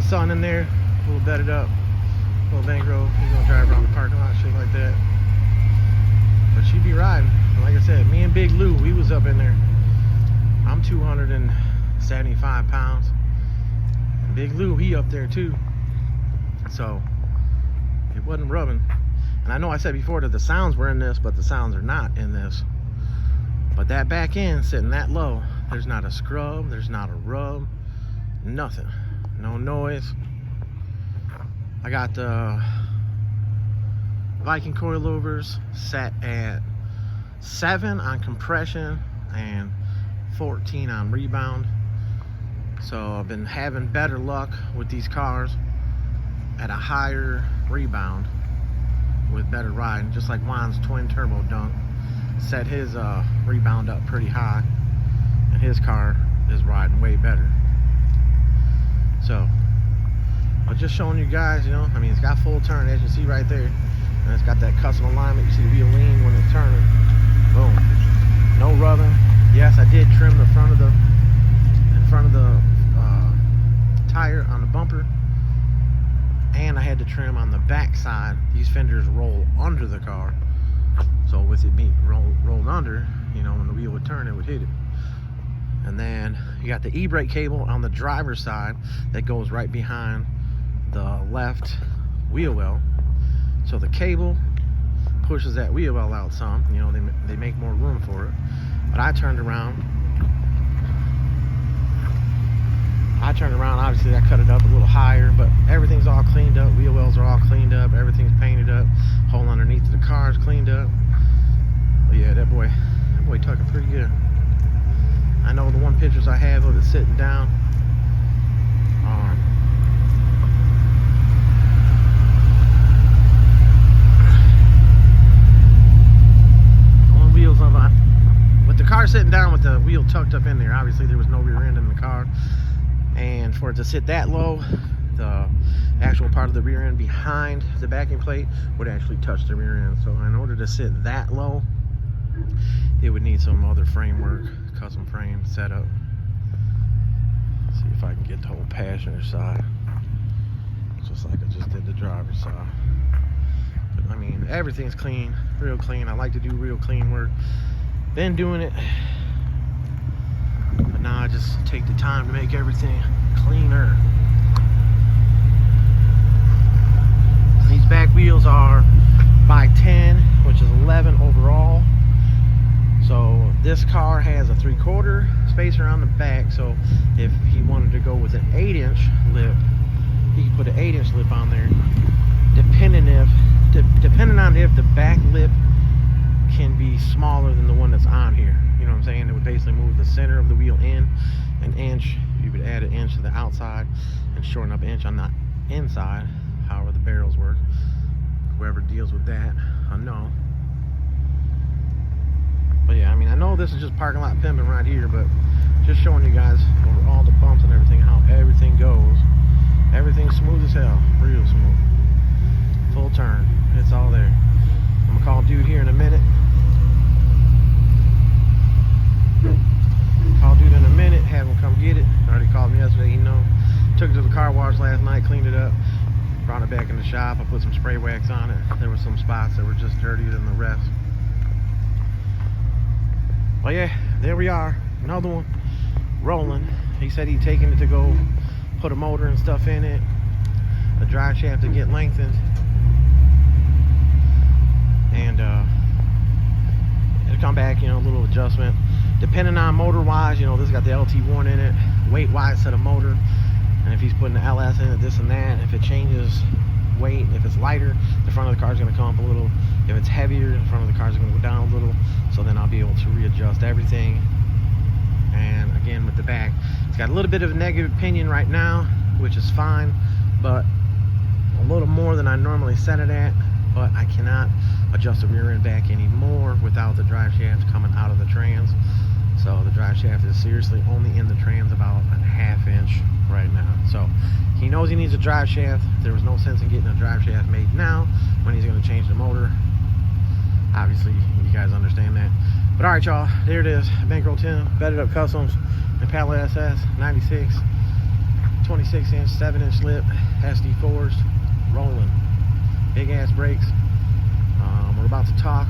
son in there, a little bedded up, a little bankroll. He's gonna drive around the parking lot, shit like that. But she be riding. Like I said, me and Big Lou, we was up in there. I'm 275 pounds. And Big Lou, he up there too. So it wasn't rubbing. And I know I said before that the sounds were in this, but the sounds are not in this. But that back end sitting that low, there's not a scrub, there's not a rub, nothing. No noise. I got the Viking coilovers set at 7 on compression and 14 on rebound. So I've been having better luck with these cars at a higher rebound with better riding, just like Juan's twin turbo dunk set his rebound up pretty high, and his car is riding way better. So I'm just showing you guys, you know, I mean, it's got full turn, as you see right there, and it's got that custom alignment. You see the wheel lean when it's turning. Boom. No rubbing. Yes, I did trim the front of the tire on the bumper, and I had to trim on the back side. These fenders roll under the car, so with it being rolled under, you know, when the wheel would turn, it would hit it. And then you got the e-brake cable on the driver's side that goes right behind the left wheel well. So the cable pushes that wheel well out some, you know, they make more room for it. But I turned around, obviously I cut it up a little higher, but everything's all cleaned up. Wheel wells are all cleaned up, everything's painted up, hole underneath the car is cleaned up. But yeah, that boy tucking pretty good. I know the one pictures I have of it sitting down, on wheels on, with the car sitting down with the wheel tucked up in there. Obviously there was no rear end in the car, and for it to sit that low, the actual part of the rear end behind the backing plate would actually touch the rear end. So in order to sit that low, it would need some other framework, custom frame setup. See if I can get the whole passenger side, just like I just did the driver's side. But I mean, everything's clean, real clean. I like to do real clean work. Been doing it, but now I just take the time to make everything cleaner. These back wheels are by 10, which is 11 overall. So this car has a 3/4 spacer on the back, so if he wanted to go with an 8-inch lip, he could put an 8-inch lip on there, depending on if the back lip can be smaller than the one that's on here. You know what I'm saying? It would basically move the center of the wheel in an inch. You would add an inch to the outside and shorten up an inch on the inside, however the barrels work. Whoever deals with that, I know. But yeah, I mean, I know this is just parking lot pimping right here, but just showing you guys over all the bumps and everything, how everything goes. Everything's smooth as hell, real smooth. Full turn, it's all there. I'm gonna call dude here in a minute. Have him come get it. I already called him yesterday, he know. Took it to the car wash last night, cleaned it up, brought it back in the shop. I put some spray wax on it. There were some spots that were just dirtier than the rest. But yeah, there we are, another one rolling. He said he'd taken it to go put a motor and stuff in it, a drive shaft to get lengthened, and it'll come back, you know, a little adjustment depending on motor wise. You know, this got the LT1 in it, weight wise to the motor, and if he's putting the LS in it, this and that. If it changes weight, if it's lighter, the front of the car is going to come up a little. If it's heavier, the front of the car is going to go down a little. So then I'll be able to readjust everything. And again, with the back, it's got a little bit of a negative pinion right now, which is fine, but a little more than I normally set it at. But I cannot adjust the rear end back anymore without the drive shaft coming out of the trans. So the drive shaft is seriously only in the trans about a ½ inch right now. So he knows he needs a drive shaft. There was no sense in getting a drive shaft made now when he's going to change the motor. Obviously, you guys understand that. But all right, y'all, there it is. Bankroll Tim, bedded up Kustoms, Impala SS 96, 26-inch, 7-inch lip, SD4s, rolling. Big ass brakes. We're about to talk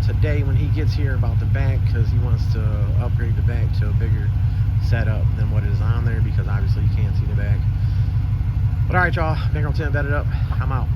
today when he gets here about the back, because he wants to upgrade the back to a bigger setup than what is on there, because obviously you can't see the back. But alright, y'all, Bankroll Tim vetted up. I'm out.